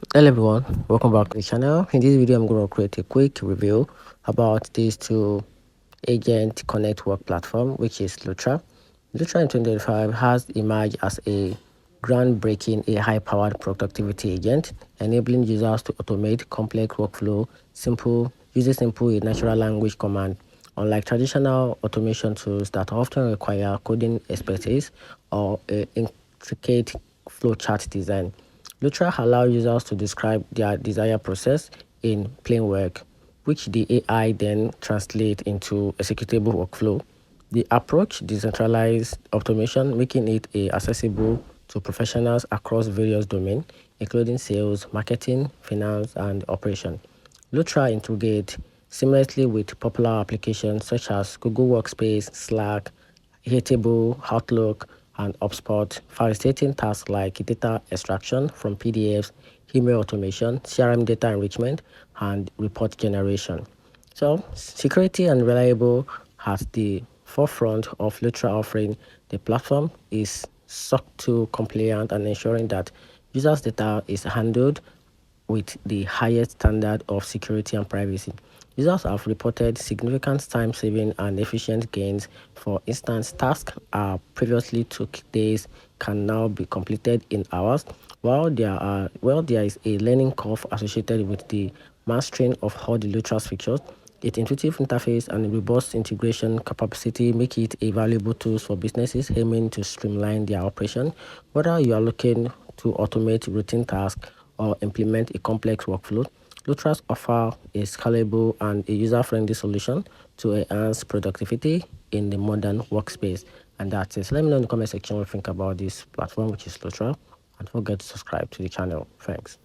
Hello everyone, welcome back to the channel. In this video, I'm going to create a quick review about this two agent connect work platform, which is Lutra. Lutra in 2025 has emerged as a groundbreaking AI-powered productivity agent, enabling users to automate complex workflow using simple natural language command. Unlike traditional automation tools that often require coding expertise or intricate flowchart design, Lutra allows users to describe their desired process in plain work, which the AI then translates into executable workflow. The approach decentralized automation, making it accessible to professionals across various domains, including sales, marketing, finance, and operation. Lutra integrates seamlessly with popular applications such as Google Workspace, Slack, Airtable, Outlook, and HubSpot, facilitating tasks like data extraction from PDFs, email automation, CRM data enrichment, and report generation. So, security and reliable at the forefront of Lutra offering. The platform is SOC 2 compliant and ensuring that users' data is handled with the highest standard of security and privacy. Users have reported significant time saving and efficient gains. For instance, tasks previously took days can now be completed in hours, while there is a learning curve associated with the mastering of all the Lutra's features. Its intuitive interface and robust integration capacity make it a valuable tool for businesses aiming to streamline their operation. Whether you are looking to automate routine tasks or implement a complex workflow, Lutras offer a scalable and a user-friendly solution to enhance productivity in the modern workspace. And that's it. So let me know in the comment section what you think about this platform, which is Lutra. And don't forget to subscribe to the channel. Thanks.